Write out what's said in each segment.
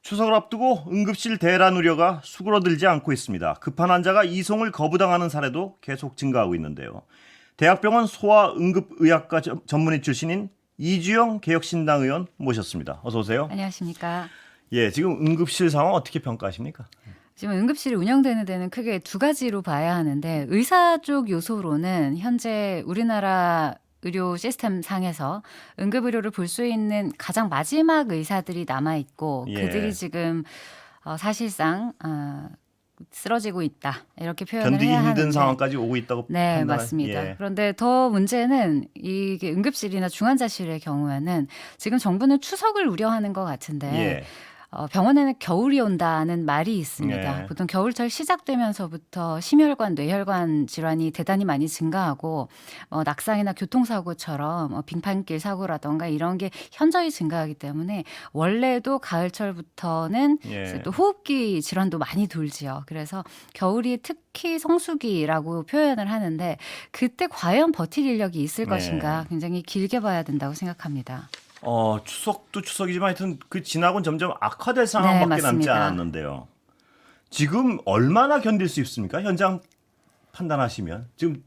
추석을 앞두고 응급실 대란 우려가 수그러들지 않고 있습니다. 급한 환자가 이송을 거부당하는 사례도 계속 증가하고 있는데요. 대학병원 소아응급의학과 전문의 출신인 이주영 개혁신당 의원 모셨습니다. 어서 오세요. 안녕하십니까. 예, 지금 응급실 상황 어떻게 평가하십니까? 지금 응급실이 운영되는 데는 크게 두 가지로 봐야 하는데, 의사 쪽 요소로는 현재 우리나라 의료 시스템 상에서 응급의료를 볼 수 있는 가장 마지막 의사들이 남아있고, 예. 그들이 지금 사실상 쓰러지고 있다, 이렇게 표현을 견디기 해야 힘든 하는데, 상황까지 오고 있다고 네, 판단할- 맞습니다. 예. 그런데 더 문제는 이게 응급실이나 중환자실의 경우에는 지금 정부는 추석을 우려하는 것 같은데, 예. 병원에는 겨울이 온다는 말이 있습니다. 예. 보통 겨울철 시작되면서부터 심혈관, 뇌혈관 질환이 대단히 많이 증가하고, 낙상이나 교통사고처럼 빙판길 사고라던가 이런 게 현저히 증가하기 때문에 원래도 가을철부터는 예. 이제 또 호흡기 질환도 많이 돌지요. 그래서 겨울이 특히 성수기라고 표현을 하는데, 그때 과연 버틸 인력이 있을 네. 것인가 굉장히 길게 봐야 된다고 생각합니다. 추석도 추석이지만 하여튼 그 지나고는 점점 악화될 상황밖에 남지 맞습니다. 않았는데요. 지금 얼마나 견딜 수 있습니까? 현장 판단하시면 지금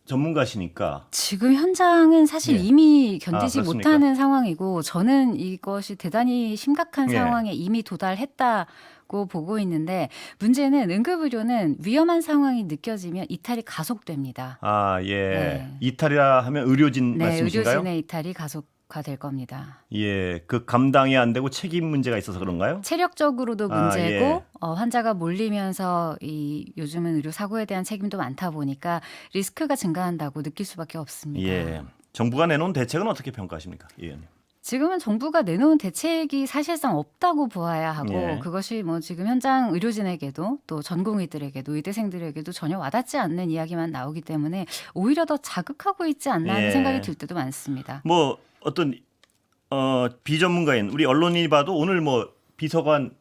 전문가시니까. 지금 현장은 사실 예. 이미 견디지 그렇습니까? 못하는 상황이고, 저는 이것이 대단히 심각한 예. 상황에 이미 도달했다고 보고 있는데, 문제는 응급의료는 위험한 상황이 느껴지면 이탈이 가속됩니다. 예. 네. 이탈이라 하면 의료진 네, 말씀이신가요? 의료진의 이탈이 가속화될 겁니다. 예. 그 감당이 안 되고 책임 문제가 있어서 그런가요? 체력적으로도 문제고, 예. 환자가 몰리면서 요즘은 의료 사고에 대한 책임도 많다 보니까 리스크가 증가한다고 느낄 수밖에 없습니다. 예. 정부가 내놓은 대책은 어떻게 평가하십니까? 예. 지금은 정부가 내놓은 대책이 사실상 없다고 보아야 하고, 예. 그것이 지금 현장 의료진에게도 또 전공의들에게도 의대생들에게도 전혀 와닿지 않는 이야기만 나오기 때문에 오히려 더 자극하고 있지 않나 하는 예. 생각이 들 때도 많습니다. 뭐 어떤 비전문가인 우리 언론이 봐도 오늘 뭐 비서관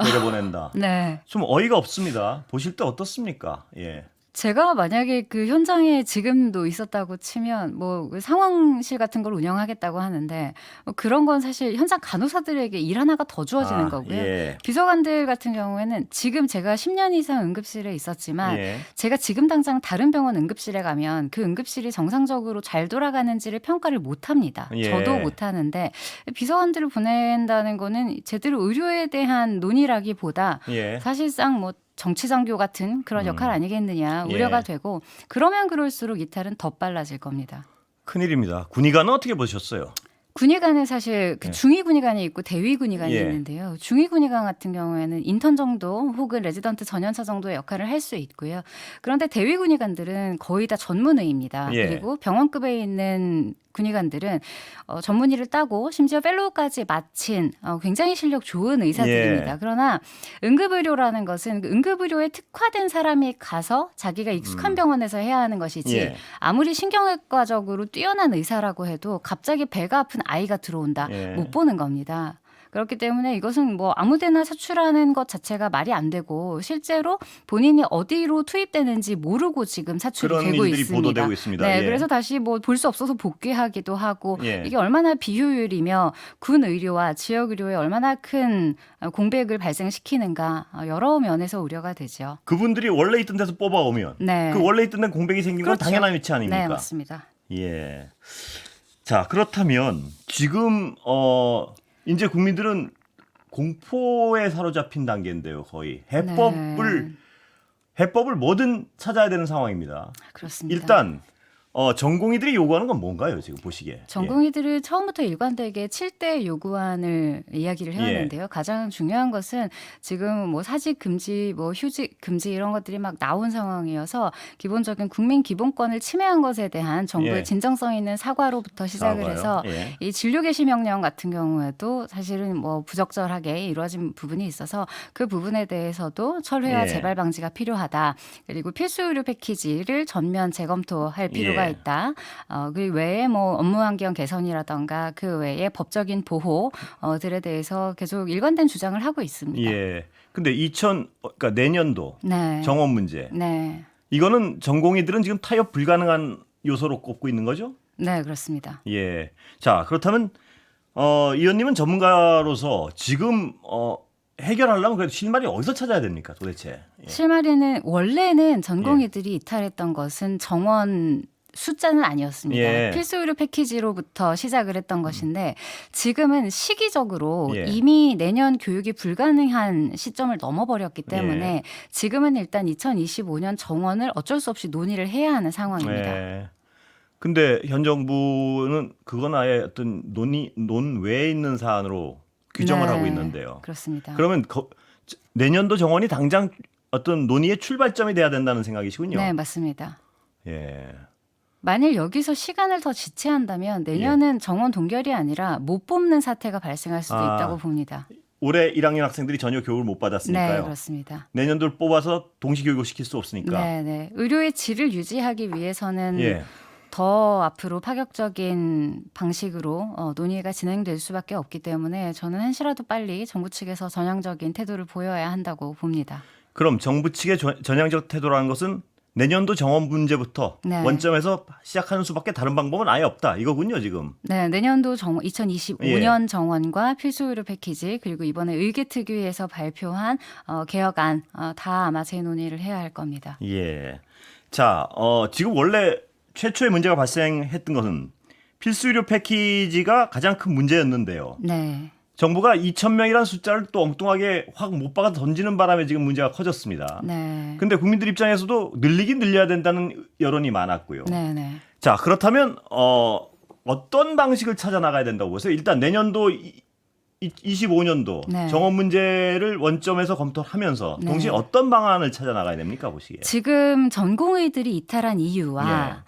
내려보낸다. 네. 좀 어이가 없습니다. 보실 때 어떻습니까? 예. 제가 만약에 그 현장에 지금도 있었다고 치면 상황실 같은 걸 운영하겠다고 하는데, 그런 건 사실 현장 간호사들에게 일 하나가 더 주어지는 거고요. 예. 비서관들 같은 경우에는 지금 제가 10년 이상 응급실에 있었지만, 예. 제가 지금 당장 다른 병원 응급실에 가면 그 응급실이 정상적으로 잘 돌아가는지를 평가를 못 합니다. 예. 저도 못 하는데, 비서관들을 보낸다는 거는 제대로 의료에 대한 논의라기보다 예. 사실상 정치장교 같은 그런 역할 아니겠느냐 예. 우려가 되고, 그러면 그럴수록 이탈은 더 빨라질 겁니다. 큰일입니다. 군의관은 어떻게 보셨어요? 군의관은 사실 예. 중위 군의관이 있고 대위 군의관이 예. 있는데요. 중위 군의관 같은 경우에는 인턴 정도 혹은 레지던트 전연차 정도의 역할을 할 수 있고요. 그런데 대위 군의관들은 거의 다 전문의입니다. 예. 그리고 병원급에 있는 군의관들은 전문의를 따고 심지어 펠로우까지 마친 굉장히 실력 좋은 의사들입니다. 예. 그러나 응급의료라는 것은 그 응급의료에 특화된 사람이 가서 자기가 익숙한 병원에서 해야 하는 것이지, 예. 아무리 신경외과적으로 뛰어난 의사라고 해도 갑자기 배가 아픈 아이가 들어온다, 예. 못 보는 겁니다. 그렇기 때문에 이것은 아무데나 사출하는 것 자체가 말이 안 되고, 실제로 본인이 어디로 투입되는지 모르고 지금 사출이 그런 되고 일들이 있습니다. 보도되고 있습니다. 네, 예. 그래서 다시 볼 수 없어서 복귀하기도 하고, 예. 이게 얼마나 비효율이며 군 의료와 지역 의료에 얼마나 큰 공백을 발생시키는가, 여러 면에서 우려가 되죠. 그분들이 원래 있던 데서 뽑아오면 네. 그 원래 있던 데 공백이 생기는 건 그렇죠. 당연한 위치 아닙니까? 네, 맞습니다. 예. 자, 그렇다면 지금 이제 국민들은 공포에 사로잡힌 단계인데요, 거의. 해법을 뭐든 찾아야 되는 상황입니다. 그렇습니다. 일단 전공의들이 요구하는 건 뭔가요, 지금 보시기에? 전공의들은 처음부터 일관되게 7대 요구안을 이야기를 해왔는데요. 예. 가장 중요한 것은 지금 사직 금지, 휴직 금지 이런 것들이 막 나온 상황이어서, 기본적인 국민 기본권을 침해한 것에 대한 정부의 예. 진정성 있는 사과로부터 시작을 사과요? 해서, 예. 이 진료 개시 명령 같은 경우에도 사실은 부적절하게 이루어진 부분이 있어서 그 부분에 대해서도 철회와 예. 재발 방지가 필요하다. 그리고 필수 의료 패키지를 전면 재검토할 필요가 예. 있다. 그 외에 업무 환경 개선이라던가 그 외에 법적인 보호들에 대해서 계속 일관된 주장을 하고 있습니다. 예. 근데 그러니까 내년도 네. 정원 문제. 네. 이거는 전공의들은 지금 타협 불가능한 요소로 꼽고 있는 거죠? 네, 그렇습니다. 예. 자, 그렇다면 이 의원님은 전문가로서 지금 해결하려면 그래도 실마리 어디서 찾아야 됩니까, 도대체? 예. 실마리는 원래는 전공의들이 이탈했던 것은 정원 숫자는 아니었습니다. 예. 필수 의료 패키지로부터 시작을 했던 것인데 지금은 시기적으로 예. 이미 내년 교육이 불가능한 시점을 넘어버렸기 때문에 지금은 일단 2025년 정원을 어쩔 수 없이 논의를 해야 하는 상황입니다. 예. 근데 현 정부는 그건 아예 어떤 논외에 있는 사안으로 규정을 네, 하고 있는데요. 그렇습니다. 그러면 내년도 정원이 당장 어떤 논의의 출발점이 돼야 된다는 생각이시군요. 네, 맞습니다. 예. 만일 여기서 시간을 더 지체한다면 내년은 정원 동결이 아니라 못 뽑는 사태가 발생할 수도 아, 있다고 봅니다. 올해 1학년 학생들이 전혀 교육을 못 네, 받았으니까요. 그렇습니다. 내년도를 뽑아서 동시 교육을 시킬 수 없으니까. 네, 네. 의료의 질을 유지하기 위해서는 예. 더 앞으로 파격적인 방식으로 논의가 진행될 수밖에 없기 때문에 저는 한시라도 빨리 정부 측에서 전향적인 태도를 보여야 한다고 봅니다. 그럼 정부 측의 전향적 태도라는 것은 내년도 정원 문제부터 네. 원점에서 시작하는 수밖에 다른 방법은 아예 없다. 이거군요, 지금. 네, 내년도 2025년 정원과 필수 의료 패키지 그리고 이번에 의계특위에서 발표한 개혁안 다 아마 재논의를 해야 할 겁니다. 예. 자, 지금 원래 최초의 문제가 발생했던 것은 필수 의료 패키지가 가장 큰 문제였는데요. 네. 정부가 2,000명이라는 숫자를 또 엉뚱하게 확 못 박아 던지는 바람에 지금 문제가 커졌습니다. 네. 근데 국민들 입장에서도 늘리긴 늘려야 된다는 여론이 많았고요. 네, 네. 자, 그렇다면 어떤 방식을 찾아 나가야 된다고 보세요? 일단 내년도 25년도 네. 정원 문제를 원점에서 검토하면서 네. 동시에 어떤 방안을 찾아 나가야 됩니까, 보시기에? 지금 전공의들이 이탈한 이유와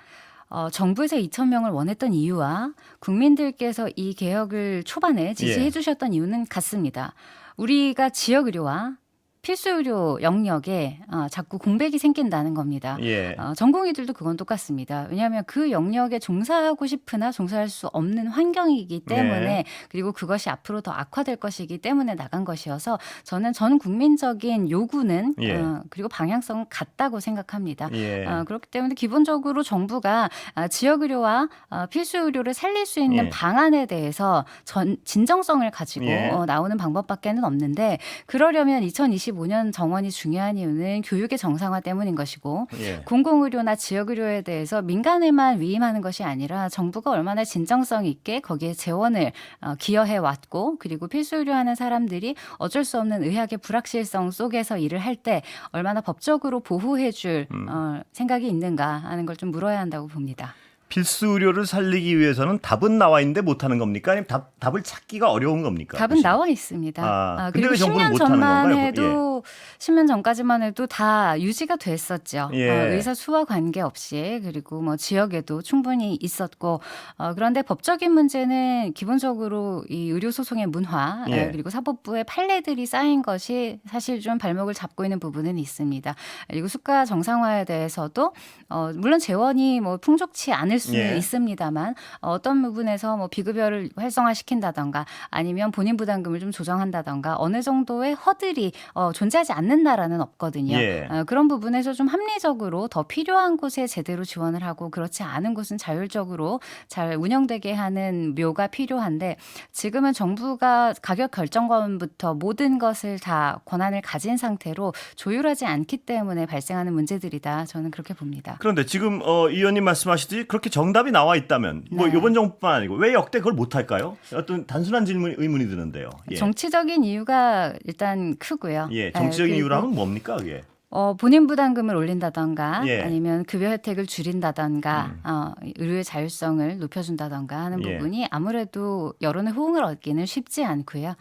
정부에서 2,000명을 원했던 이유와 국민들께서 이 개혁을 초반에 지지해 주셨던 이유는 같습니다. 우리가 지역 의료와 필수 의료 영역에 자꾸 공백이 생긴다는 겁니다. 예. 전공의들도 그건 똑같습니다. 왜냐하면 그 영역에 종사하고 싶으나 종사할 수 없는 환경이기 때문에 네. 그리고 그것이 앞으로 더 악화될 것이기 때문에 나간 것이어서 저는 전 국민적인 요구는 예. 그리고 방향성은 같다고 생각합니다. 예. 그렇기 때문에 기본적으로 정부가 지역 의료와 필수 의료를 살릴 수 있는 예. 방안에 대해서 진정성을 가지고 예. 나오는 방법밖에는 없는데 그러려면 2025년 정원이 중요한 이유는 교육의 정상화 때문인 것이고 예. 공공의료나 지역의료에 대해서 민간에만 위임하는 것이 아니라 정부가 얼마나 진정성 있게 거기에 재원을 기여해 왔고 그리고 필수의료하는 사람들이 어쩔 수 없는 의학의 불확실성 속에서 일을 할 때 얼마나 법적으로 보호해 줄 생각이 있는가 하는 걸 좀 물어야 한다고 봅니다. 필수 의료를 살리기 위해서는 답은 나와 있는데 못하는 겁니까? 아니면 답을 찾기가 어려운 겁니까? 답은 혹시? 나와 있습니다. 근데 그리고 왜 정부는 10년 못하는 전만 건가요? 해도 10년 전까지만 해도 다 유지가 됐었죠. 예. 의사 수와 관계없이 그리고 뭐 지역에도 충분히 있었고 그런데 법적인 문제는 기본적으로 이 의료 소송의 문화 예. 그리고 사법부의 판례들이 쌓인 것이 사실 좀 발목을 잡고 있는 부분은 있습니다. 그리고 수가 정상화에 대해서도 물론 재원이 뭐 풍족치 않을 수는 예. 있습니다만 어떤 부분에서 뭐 비급여를 활성화시킨다던가 아니면 본인 부담금을 좀 조정한다던가 어느 정도의 허들이 존재하지 않는 나라는 없거든요. 예. 그런 부분에서 좀 합리적으로 더 필요한 곳에 제대로 지원을 하고 그렇지 않은 곳은 자율적으로 잘 운영되게 하는 묘가 필요한데 지금은 정부가 가격 결정권부터 모든 것을 다 권한을 가진 상태로 조율하지 않기 때문에 발생하는 문제들이다. 저는 그렇게 봅니다. 그런데 지금 이 의원님 말씀하시듯이 그렇게 정답이 나와 있다면 뭐 네. 이번 정부뿐만 아니고 왜 역대 그걸 못할까요? 어떤 단순한 의문이 드는데요. 예. 정치적인 이유가 일단 크고요. 예, 정치적인 그리고 이유라면 뭡니까 그게? 본인 부담금을 올린다던가 예. 아니면 급여 혜택을 줄인다던가 의료의 자율성을 높여준다던가 하는 예. 부분이 아무래도 여론의 호응을 얻기는 쉽지 않고요.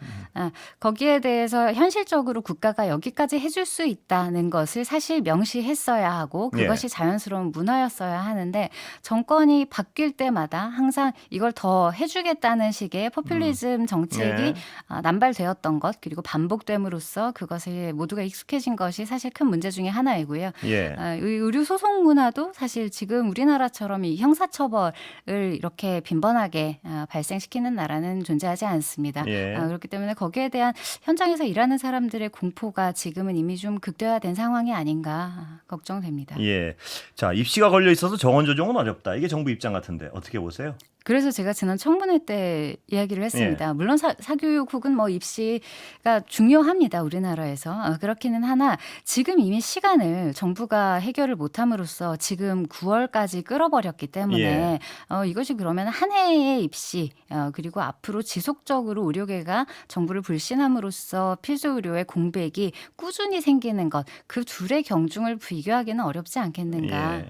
거기에 대해서 현실적으로 국가가 여기까지 해줄 수 있다는 것을 사실 명시했어야 하고 그것이 예. 자연스러운 문화였어야 하는데 정권이 바뀔 때마다 항상 이걸 더 해주겠다는 식의 포퓰리즘 정책이 예. 남발되었던 것 그리고 반복됨으로써 그것에 모두가 익숙해진 것이 사실 큰 문제 중에 하나이고요. 예. 의료 소송 문화도 사실 지금 우리나라처럼 이 형사처벌을 이렇게 빈번하게 발생시키는 나라는 존재하지 않습니다. 예. 그렇기 때문에 거기에 대한 현장에서 일하는 사람들의 공포가 지금은 이미 좀 극대화된 상황이 아닌가 걱정됩니다. 예. 자, 입시가 걸려 있어서 정원 조정은 어렵다. 이게 정부 입장 같은데 어떻게 보세요? 그래서 제가 지난 청문회 때 이야기를 했습니다. 물론 사교육 혹은 뭐 입시가 중요합니다. 우리나라에서. 그렇기는 하나 지금 이미 시간을 정부가 해결을 못함으로써 지금 9월까지 끌어버렸기 때문에 이것이 그러면 한 해의 입시 그리고 앞으로 지속적으로 의료계가 정부를 불신함으로써 필수 의료의 공백이 꾸준히 생기는 것, 그 둘의 경중을 비교하기는 어렵지 않겠는가. 예.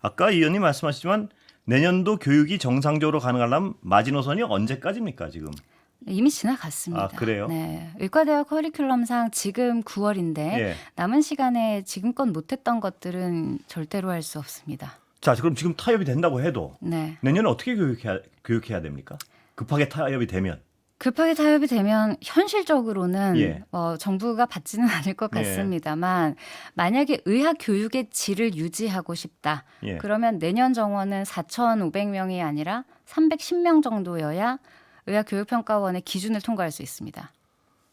아까 이 의원님 말씀하시지만 내년도 교육이 정상적으로 가능하려면 마지노선이 언제까지입니까 지금? 이미 지나갔습니다. 아, 그래요? 네. 의과대학 커리큘럼상 지금 9월인데 남은 시간에 지금껏 못했던 것들은 절대로 할 수 없습니다. 자, 그럼 지금 타협이 된다고 해도 네. 내년에 어떻게 교육해야 됩니까? 급하게 타협이 되면. 급하게 타협이 되면 현실적으로는 정부가 받지는 않을 것 같습니다만 만약에 의학 교육의 질을 유지하고 싶다. 그러면 내년 정원은 4,500명이 아니라 310명 정도여야 의학교육평가원의 기준을 통과할 수 있습니다.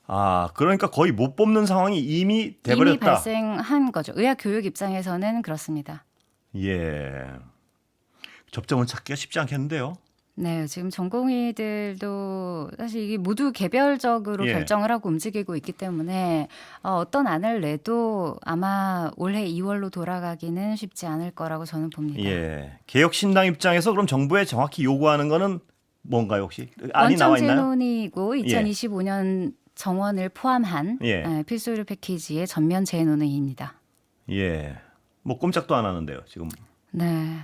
아, 그러니까 거의 못 뽑는 상황이 이미 돼버렸다. 이미 발생한 거죠. 의학교육 입장에서는 그렇습니다. 예. 접점을 찾기가 쉽지 않겠는데요. 네, 지금 전공의들도 사실 이게 모두 개별적으로 결정을 하고 움직이고 있기 때문에 어떤 안을 내도 아마 올해 2월로 돌아가기는 쉽지 않을 거라고 저는 봅니다. 예. 개혁신당 입장에서 그럼 정부에 정확히 요구하는 거는 뭔가요 혹시? 안이 나와 있나요? 원천재논이고 2025년 정원을 포함한 필수 의료 패키지의 전면 재논의입니다. 예. 뭐 꼼짝도 안 하는데요, 지금. 네.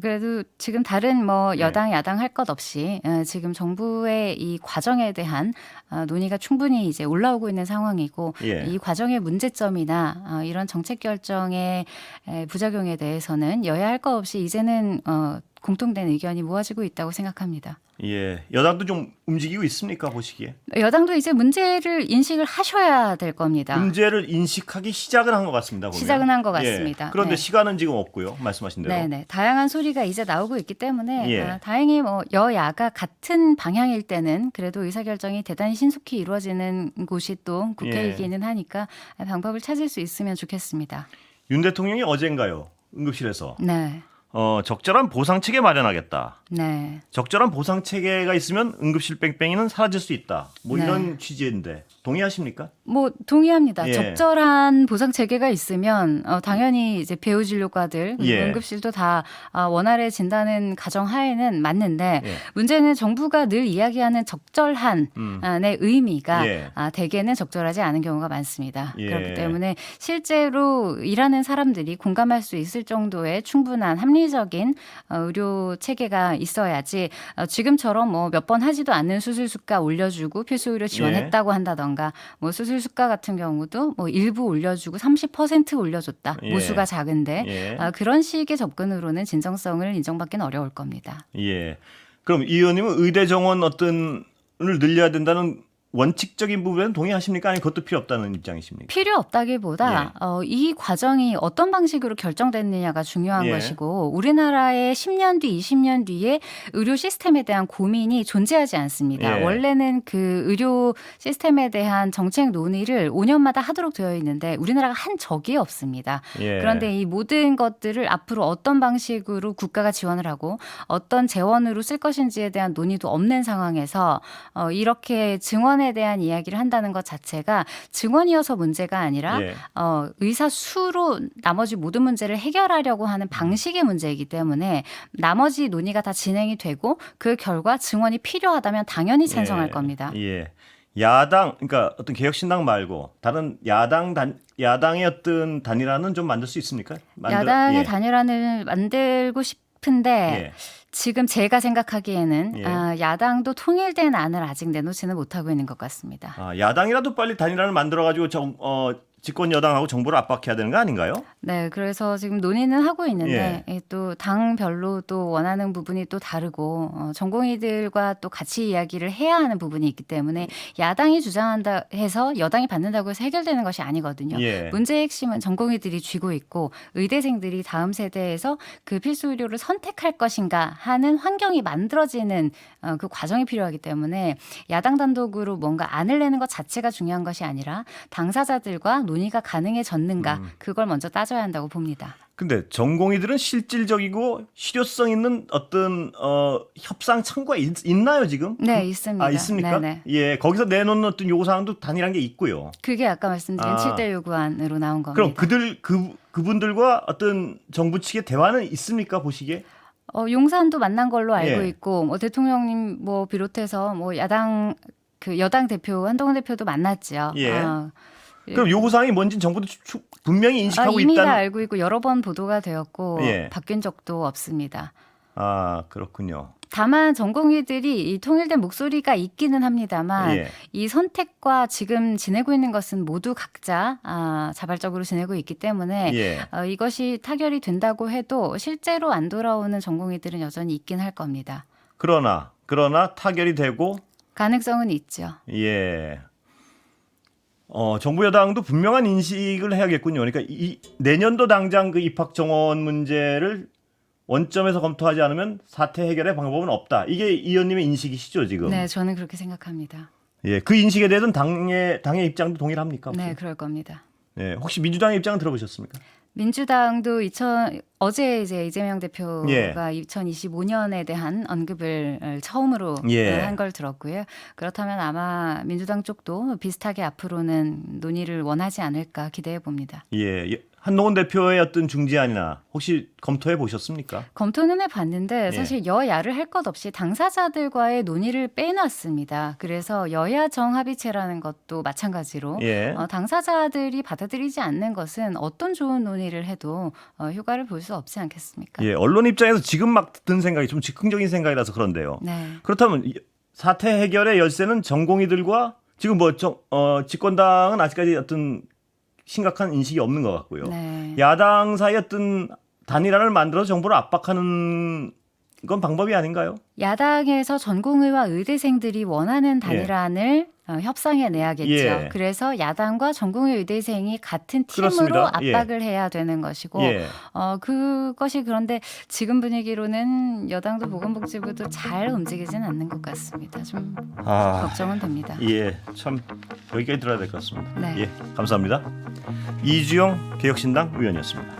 그래도 지금 다른 뭐 여당 야당 할 것 없이 지금 정부의 이 과정에 대한 논의가 충분히 이제 올라오고 있는 상황이고 이 과정의 문제점이나 이런 정책 결정의 부작용에 대해서는 여야 할 것 없이 이제는 공통된 의견이 모아지고 있다고 생각합니다. 예, 여당도 좀 움직이고 있습니까 보시기에? 여당도 이제 문제를 인식을 하셔야 될 겁니다. 문제를 인식하기 시작은 한 것 같습니다. 보면. 시작은 한 것 같습니다. 그런데 시간은 지금 없고요. 말씀하신 대로. 네네. 다양한 소리가 이제 나오고 있기 때문에 다행히 뭐 여야가 같은 방향일 때는 그래도 의사결정이 대단히 신속히 이루어지는 곳이 또 국회이기는 하니까 방법을 찾을 수 있으면 좋겠습니다. 윤 대통령이 어젠가요? 응급실에서. 네. 적절한 보상 체계 마련하겠다. 네. 적절한 보상 체계가 있으면 응급실 뺑뺑이는 사라질 수 있다. 뭐 이런 취지인데 동의하십니까? 뭐 동의합니다. 적절한 보상 체계가 있으면 당연히 이제 배우 진료과들 응급실도 다 원활해진다는 가정하에는 맞는데 문제는 정부가 늘 이야기하는 적절한의 의미가 대개는 적절하지 않은 경우가 많습니다. 그렇기 때문에 실제로 일하는 사람들이 공감할 수 있을 정도의 충분한 합리적인 의료 체계가 있어야지 지금처럼 뭐 몇 번 하지도 않는 수술 수가 올려주고 필수 의료 지원했다고 한다던가 뭐 수술 수가 같은 경우도 뭐 일부 올려주고 30% 올려줬다. 모수가 작은데 그런 식의 접근으로는 진정성을 인정받기는 어려울 겁니다. 예. 그럼 이 의원님은 의대 정원 어떤을 늘려야 된다는 원칙적인 부분에는 동의하십니까? 아니면 그것도 필요 없다는 입장이십니까? 필요 없다기보다 이 과정이 어떤 방식으로 결정됐느냐가 중요한 것이고 우리나라의 10년 뒤, 20년 뒤에 의료 시스템에 대한 고민이 존재하지 않습니다. 원래는 그 의료 시스템에 대한 정책 논의를 5년마다 하도록 되어 있는데 우리나라가 한 적이 없습니다. 그런데 이 모든 것들을 앞으로 어떤 방식으로 국가가 지원을 하고 어떤 재원으로 쓸 것인지에 대한 논의도 없는 상황에서 이렇게 증원에 대한 이야기를 한다는 것 자체가 증원이어서 문제가 아니라 의사 수로 나머지 모든 문제를 해결하려고 하는 방식의 문제이기 때문에 나머지 논의가 다 진행이 되고 그 결과 증원이 필요하다면 당연히 찬성할 겁니다. 야당, 그러니까 어떤 개혁신당 말고 다른 야당의 어떤 단일화는 좀 만들 수 있습니까? 야당의 단일화를 만들고 싶은데 지금 제가 생각하기에는 야당도 통일된 안을 아직 내놓지는 못하고 있는 것 같습니다. 야당이라도 빨리 단일화를 만들어가지고 집권 여당하고 정부를 압박해야 되는 거 아닌가요? 네, 그래서 지금 논의는 하고 있는데 또 당별로 또 원하는 부분이 또 다르고 전공의들과 또 같이 이야기를 해야 하는 부분이 있기 때문에 야당이 주장한다 해서 여당이 받는다고 해서 해결되는 것이 아니거든요. 문제의 핵심은 전공의들이 쥐고 있고 의대생들이 다음 세대에서 그 필수 의료를 선택할 것인가 하는 환경이 만들어지는 그 과정이 필요하기 때문에 야당 단독으로 뭔가 안을 내는 것 자체가 중요한 것이 아니라 당사자들과 논의가 가능해졌는가 그걸 먼저 따져야 한다고 봅니다. 근데 전공의들은 실질적이고 실효성 있는 어떤 협상 창구가 있나요 지금? 네, 있습니다. 아 있습니까? 네네. 예, 거기서 내놓는 어떤 요구사항도 단일한 게 있고요. 그게 아까 말씀드린 아. 7대 요구안으로 나온 겁니다. 그럼 그분들과 어떤 정부 측의 대화는 있습니까 보시기에? 용산도 만난 걸로 알고 예. 있고 뭐 대통령님 뭐 비롯해서 뭐 야당 그 여당 대표 한동훈 대표도 만났죠. 예. 아, 그럼 요구사항이 뭔지 정부도 분명히 인식하고 이미 다 있다는. 알고 있고 여러 번 보도가 되었고 예. 바뀐 적도 없습니다. 아 그렇군요. 다만 전공의들이 이 통일된 목소리가 있기는 합니다만 예. 이 선택과 지금 지내고 있는 것은 모두 각자 자발적으로 지내고 있기 때문에 예. 이것이 타결이 된다고 해도 실제로 안 돌아오는 전공의들은 여전히 있긴 할 겁니다. 그러나 타결이 되고 가능성은 있죠. 예. 정부 여당도 분명한 인식을 해야겠군요. 그러니까 내년도 당장 그 입학 정원 문제를 원점에서 검토하지 않으면 사태 해결의 방법은 없다. 이게 이 의원님의 인식이시죠 지금? 네, 저는 그렇게 생각합니다. 예, 그 인식에 대해서는 당의 입장도 동일합니까? 혹시? 네, 그럴 겁니다. 예, 혹시 민주당의 입장은 들어보셨습니까? 민주당도 어제 이제 이재명 대표가 예. 2025년에 대한 언급을 처음으로 예. 한 걸 들었고요. 그렇다면 아마 민주당 쪽도 비슷하게 앞으로는 논의를 원하지 않을까 기대해 봅니다. 예, 한동훈 대표의 어떤 중재안이나 혹시 검토해 보셨습니까? 검토는 해봤는데 사실 여야를 할 것 없이 당사자들과의 논의를 빼놨습니다. 그래서 여야 정합의체라는 것도 마찬가지로 예. 당사자들이 받아들이지 않는 것은 어떤 좋은 논의를 해도 효과를 볼 수 없지 않겠습니까? 예, 언론 입장에서 지금 막 든 생각이 좀 즉흥적인 생각이라서 그런데요. 네. 그렇다면 사태 해결의 열쇠는 전공의들과 지금 집권당은 아직까지 어떤 심각한 인식이 없는 것 같고요. 네. 야당 사이 어떤 단일화를 만들어서 정부를 압박하는 건 방법이 아닌가요? 야당에서 전공의와 의대생들이 원하는 단일안을 협상해 내야겠죠. 예. 그래서 야당과 전공의 의대생이 같은 팀으로 그렇습니다. 압박을 해야 되는 것이고 예. 그것이 그런데 지금 분위기로는 여당도 보건복지부도 잘 움직이진 않는 것 같습니다. 좀 걱정은 됩니다. 예, 참 여기까지 들어야 될 것 같습니다. 네. 예, 감사합니다. 이주영 개혁신당 의원이었습니다.